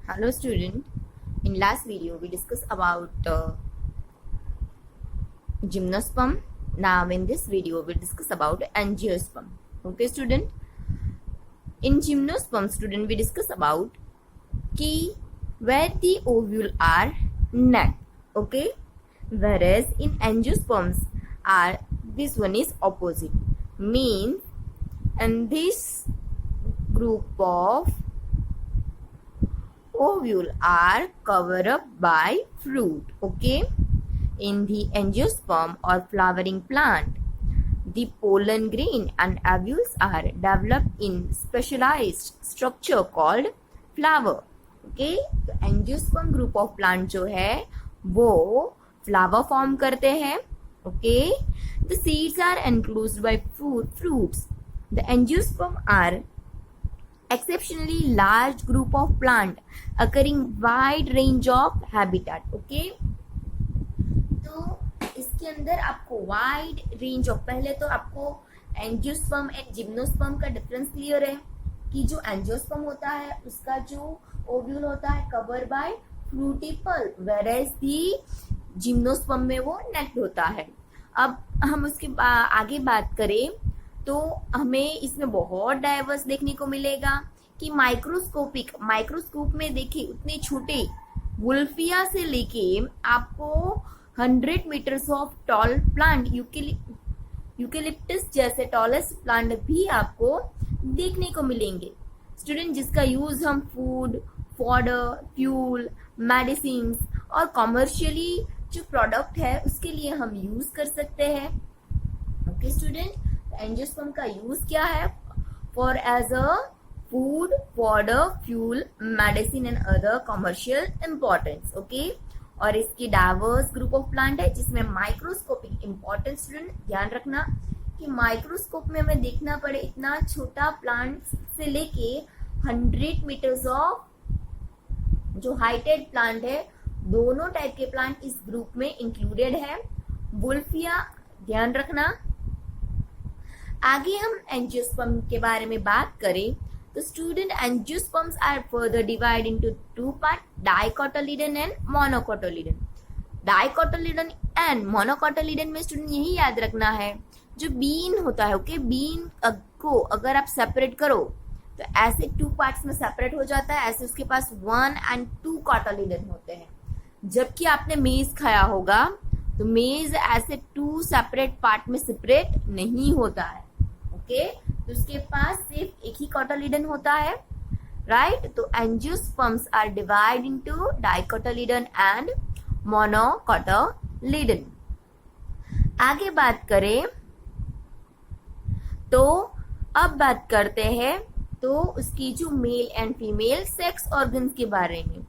Hello student, in last video we discussed about gymnosperm. Now in this video we discuss about angiosperm. Okay student, in gymnosperm student we discuss about key where the ovule are neck. Okay, whereas in angiosperms are this one is opposite, means and this group of ovule are covered up by fruit. Okay, in the angiosperm or flowering plant, the pollen grain and ovules are developed in specialized structure called flower. Okay, तो angiosperm group of plant जो है वो flower form करते हैं. Okay, the seeds are enclosed by fruits. The angiosperm are exceptionally large group of plant occurring wide range of habitat. Okay, तो इसके अंदर आपको वाइड रेंज ऑफ, पहले तो आपको एंजियोस्पर्म एंड जिम्नोस्पर्म का डिफरेंस क्लियर है कि जो एंजियोस्पर्म होता है उसका जो ओव्यूल होता है cover by fruity pulp, whereas the gymnosperm में वो नेक्ड होता है. अब हम उसके आगे बात करें तो हमें इसमें बहुत डाइवर्स देखने को मिलेगा कि माइक्रोस्कोप में देखिए उतने छोटे वुल्फिया से लेके आपको 100 meters of tall plant eucalyptus जैसे टॉलेस्ट प्लांट भी आपको देखने को मिलेंगे स्टूडेंट, जिसका यूज हम फूड, फॉडर, फ्यूल, मेडिसिन और कॉमर्शियली जो प्रोडक्ट है उसके लिए हम यूज कर सकते हैं. ओके स्टूडेंट, एंजियोस्पर्म का यूज क्या है? For as a food, fodder, fuel, medicine and other commercial importance. Okay, और इसकी डाइवर्स ग्रुप ऑफ प्लांट है जिसमें माइक्रोस्कोपिक इंपॉर्टेंस. स्टूडेंट ध्यान रखना कि माइक्रोस्कोप में हमें देखना पड़े इतना छोटा प्लांट से लेके 100 मीटर्स ऑफ जो हाइटेड प्लांट है, दोनों टाइप के प्लांट इस ग्रुप में इंक्लूडेड है. वुल्फिया ध्यान रखना. आगे हम एंजियोस्पर्म के बारे में बात करें तो student angiosperms are further divide into two part, dicotyledon and monocotyledon. Dicotyledon and monocotyledon में स्टूडेंट यही याद रखना है जो बीन होता है. ओके, बीन को अगर आप सेपरेट करो तो ऐसे 2 पार्ट्स में सेपरेट हो जाता है, ऐसे उसके पास 1 and 2 कोटिलीडन होते हैं. जबकि आपने मेज खाया होगा तो मेज ऐसे 2 सेपरेट पार्ट में सेपरेट नहीं होता है. ओके, तो उसके पास सिर्फ एक ही कोटिलीडन होता है. राइट, तो angiosperms are divide into dicotyledon and monocotyledon. आगे बात करें तो अब बात करते हैं तो उसकी जो mail and female sex organs के बारे में.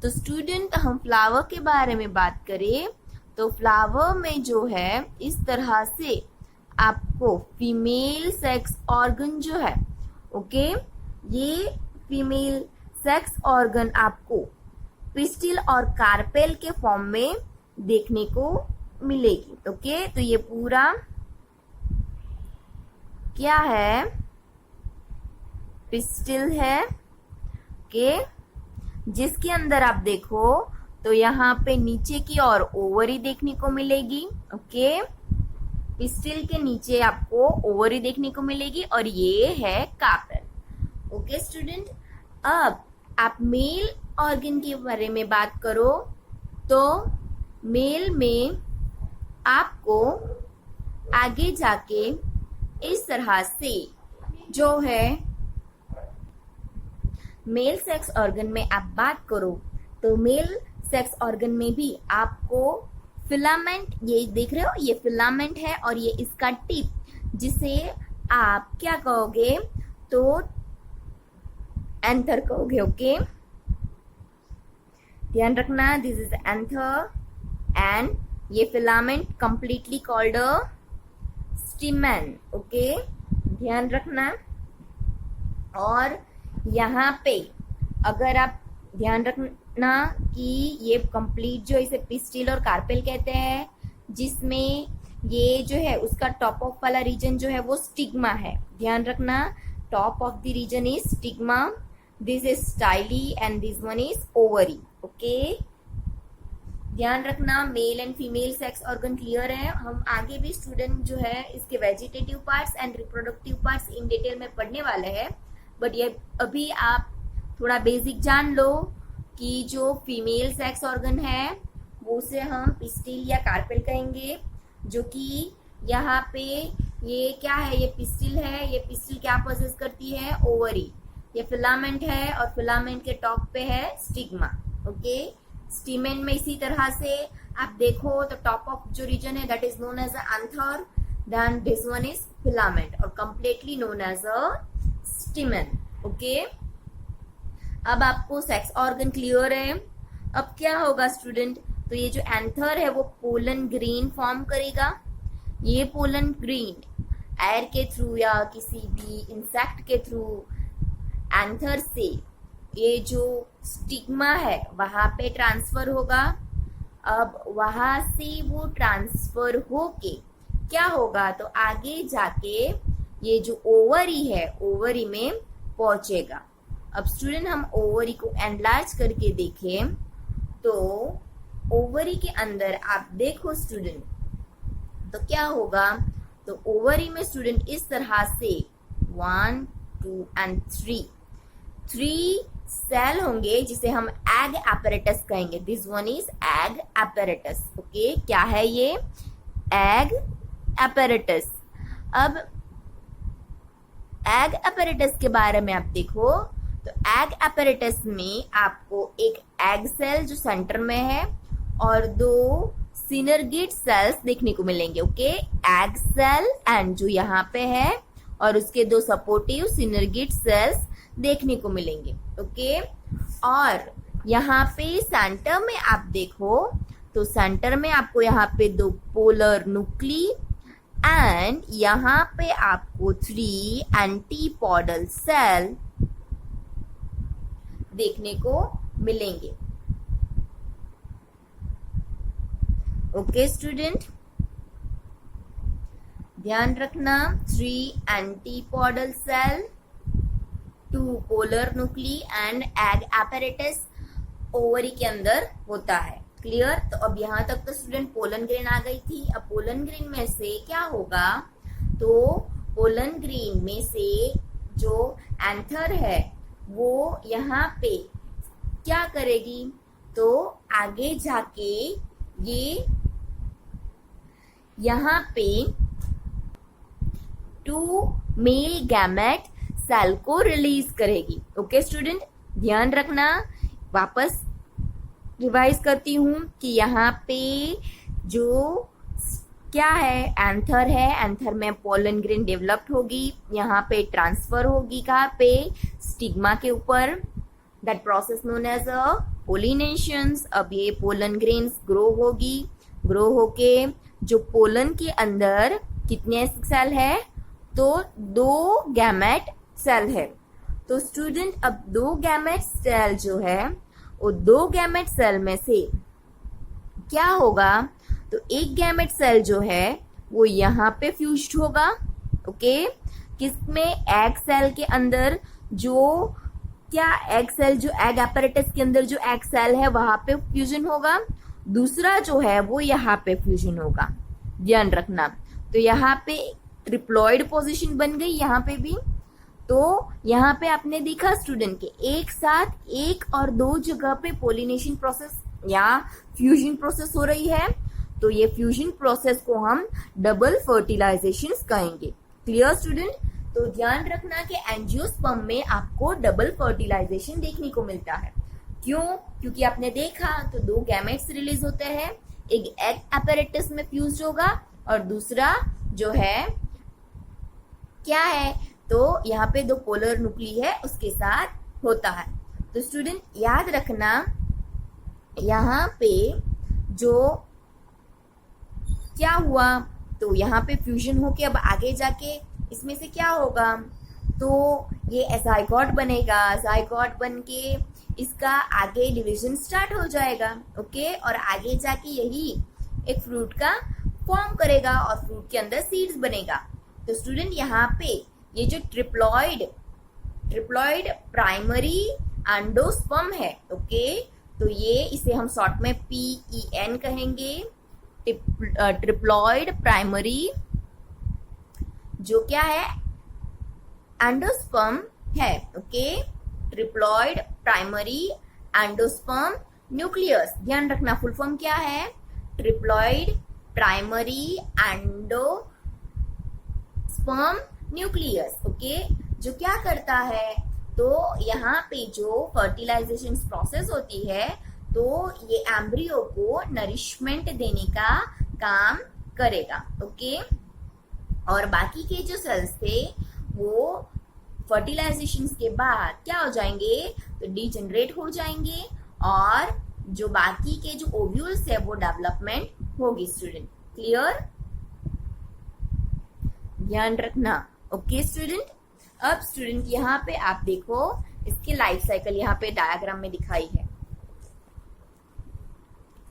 तो स्टूडेंट हम फ्लावर के बारे में बात करें तो फ्लावर में जो है इस तरह से आपको फीमेल सेक्स ऑर्गन जो है, ओके, ये फीमेल सेक्स ऑर्गन आपको पिस्टिल और कार्पेल के फॉर्म में देखने को मिलेगी. ओके, तो ये पूरा क्या है? पिस्टिल है. ओके, जिसके अंदर आप देखो तो यहाँ पे नीचे की ओर ओवरी देखने को मिलेगी. ओके, पिस्टिल के नीचे आपको ओवरी देखने को मिलेगी और ये है कार्पेल. ओके स्टूडेंट, अब आप मेल ऑर्गन के बारे में बात करो तो मेल में आपको आगे जाके इस तरह से जो है मेल सेक्स ऑर्गन में आप बात करो तो मेल सेक्स ऑर्गन में भी आपको फिलामेंट, ये देख रहे हो, ये फिलामेंट है और ये इसका टिप जिसे आप क्या कहोगे तो एंथर कहोगे. ओके, ध्यान रखना, दिस इज एंथर एंड ये filament completely called a stamen. Okay, ध्यान रखना. और यहाँ पे अगर आप ध्यान रखना कि ये कंप्लीट जो इसे पिस्टिल और कार्पेल कहते हैं, जिसमें ये जो है उसका टॉप ऑफ वाला रीजन जो है वो स्टिग्मा है. ध्यान रखना, top of the region is stigma this is style and this one is ovary. Okay, ध्यान रखना male and female sex organ clear है. हम आगे भी स्टूडेंट जो है इसके vegetative parts and reproductive parts in detail में पढ़ने वाले हैं, बट ये अभी आप थोड़ा बेसिक जान लो कि जो फीमेल सेक्स ऑर्गन है वो उसे हम पिस्टिल या कार्पेल कहेंगे, जो कि यहाँ पे ये क्या है, ये पिस्टिल है. ये पिस्टिल क्या पोजेस करती है, ओवरी. ये फिलामेंट है और फिलामेंट के टॉप पे है स्टिग्मा. ओके, स्टीमेन में इसी तरह से आप देखो तो टॉप ऑफ जो रीजन है that is known as anther, then this one is filament और completely known as a stamen. Okay, अब आपको सेक्स ऑर्गन क्लियर है. अब क्या होगा स्टूडेंट, तो ये जो एंथर है वो पोलन ग्रेन फॉर्म करेगा. ये पोलन ग्रेन एयर के थ्रू या किसी भी इंसेक्ट के थ्रू एंथर से ये जो स्टिग्मा है वहां पे ट्रांसफर होगा. अब वहां से वो ट्रांसफर होके क्या होगा, तो आगे जाके ये जो ओवरी है ओवरी में पहुंचेगा. अब स्टूडेंट हम ओवरी को एनलार्ज करके देखें तो ओवरी के अंदर आप देखो स्टूडेंट तो क्या होगा, तो ओवरी में स्टूडेंट इस तरह से 1, 2 and 3 सेल होंगे जिसे हम एग एपरेटस कहेंगे. This one is egg apparatus. Okay, क्या है ये, एग एपरेटस. अब एग एपरेटस के बारे में आप देखो तो एग एपरेटस में आपको एक एग सेल जो सेंटर में है और 2 सिनर्गिड सेल्स देखने को मिलेंगे. ओके, एग सेल एंड जो यहाँ पे है और उसके 2 सपोर्टिव सिनर्गिड सेल्स देखने को मिलेंगे. ओके, और यहाँ पे सेंटर में आप देखो तो सेंटर में आपको यहाँ पे 2 पोलर न्यूक्ली एंड यहाँ पे आपको 3 एंटीपोडल सेल देखने को मिलेंगे. ओके स्टूडेंट, ध्यान रखना 3 antipodal cell, 2 polar nuclei and egg apparatus ovary के अंदर होता है. क्लियर. तो अब यहाँ तक तो स्टूडेंट पोलन ग्रेन आ गई थी. अब पोलन ग्रेन में से क्या होगा, तो पोलन ग्रेन में से जो एंथर है वो यहाँ पे क्या करेगी, तो आगे जाके ये यहाँ पे 2 मेल गैमेट सेल को रिलीज करेगी. ओके स्टूडेंट, ध्यान रखना. वापस रिवाइज करती हूँ कि यहाँ पे जो क्या है, एंथर है. एंथर में पोलन ग्रेन डेवलप्ड होगी, यहाँ पे ट्रांसफर होगी कहाँ पे, स्टिग्मा के ऊपर. That process known as a pollinations. अब ये पोलन ग्रेन्स ग्रो होगी, ग्रो होके जो पोलन के अंदर कितने सेल है, तो 2 गैमेट सेल है. तो स्टूडेंट अब 2 गैमेट सेल जो है वो 2 गैमेट सेल में से क्या होगा, तो एक गैमेट सेल जो है वो यहाँ पे फ्यूज्ड होगा. ओके, किसमें, एग सेल के अंदर. जो क्या एग सेल, जो एग एपरेटस के अंदर जो एग सेल है वहां पे फ्यूजन होगा. दूसरा जो है वो यहाँ पे फ्यूजन होगा. ध्यान रखना. तो यहाँ पे ट्रिप्लॉइड पोजीशन बन गई यहाँ पे भी. तो यहाँ पे आपने देखा स्टूडेंट के एक साथ 1 और 2 जगह पे पोलिनेशन प्रोसेस या फ्यूजन प्रोसेस हो रही है. तो ये फ्यूजन प्रोसेस को हम डबल फर्टिलाइजेशन कहेंगे. Clear student. तो ध्यान रखना कि एंजियोस्पर्म में आपको डबल फर्टिलाइजेशन देखने को मिलता है. क्यों, क्योंकि आपने देखा तो 2 गैमेट्स रिलीज होते हैं, एक एग एपरेटस में फ्यूज होगा और दूसरा जो है क्या है, तो यहाँ पे 2 पोलर न्यूक्ली है उसके साथ होता है. तो स्टूडेंट याद रखना यहाँ पे जो क्या हुआ, तो यहाँ पे फ्यूजन होके अब आगे जाके इसमें से क्या होगा, तो ये ज़ाइगोट बनेगा. ज़ाइगोट बन के इसका आगे डिवीजन स्टार्ट हो जाएगा. ओके, और आगे जाके यही एक फ्रूट का फॉर्म करेगा और फ्रूट के अंदर सीड्स बनेगा. तो स्टूडेंट यहाँ पे ये जो ट्रिप्लॉइड ट्रिप्लॉइड प्राइमरी एंडोस्पर्म है। ओके, तो ये इसे हम शॉर्ट में PEN कहेंगे, ट्रिप्लॉइड प्राइमरी, जो क्या है, एंडोस्पर्म है। Okay, triploid primary endosperm nucleus, ध्यान रखना फुल फॉर्म क्या है, triploid primary endosperm nucleus. Okay, जो क्या करता है, तो यहाँ पे जो फर्टिलाइजेशन प्रोसेस होती है, तो ये एम्ब्रियो को नरिशमेंट देने का काम करेगा। ओके, और बाकी के जो सेल्स थे वो फर्टिलाइजेशन के बाद क्या हो जाएंगे, तो डीजनरेट हो जाएंगे, और जो बाकी के जो ओव्यूल्स है वो डेवलपमेंट होगी। स्टूडेंट क्लियर, ध्यान रखना। ओके स्टूडेंट, अब स्टूडेंट यहाँ पे आप देखो इसकी लाइफ साइकिल यहाँ पे डायग्राम में दिखाई है,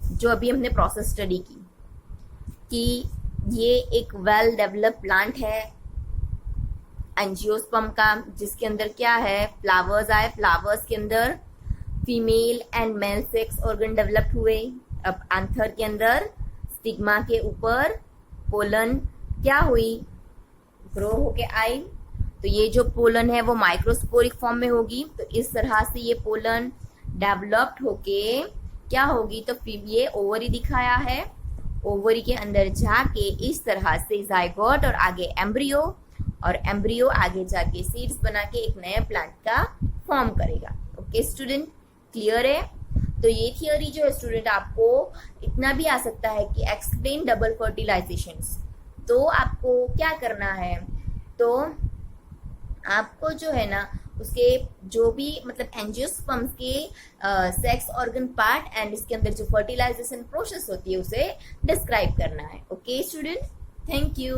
जो अभी हमने प्रोसेस स्टडी की, कि ये एक वेल डेवलप प्लांट है एंजियोस्पर्म का, जिसके अंदर क्या है, फ्लावर्स आए, फ्लावर्स के अंदर female and male sex organ develop हुए। अब एंथर के अंदर स्टिग्मा के ऊपर पोलन क्या हुई, ग्रो होके आई। तो ये जो पोलन है वो माइक्रोस्पोरिक फॉर्म में होगी, तो इस तरह से ये पोलन डेवलप्ड होके क्या होगी, तो ये ओवरी दिखाया है, ओवरी के अंदर जाके इस तरह से जाइगोट और आगे एम्ब्रियो, और एम्ब्रियो आगे जाके सीड्स बना के एक नया प्लांट का फॉर्म करेगा। ओके स्टूडेंट, क्लियर है। तो ये थियोरी जो है स्टूडेंट, आपको इतना भी आ सकता है कि एक्सप्लेन डबल फर्टिलाइजेशंस। तो आपको क्या करना है, तो आपको जो है ना उसके जो भी मतलब एंजियोस्पर्म्स के सेक्स ऑर्गन पार्ट एंड इसके अंदर जो फर्टिलाइजेशन प्रोसेस होती है उसे डिस्क्राइब करना है। Okay student, thank you.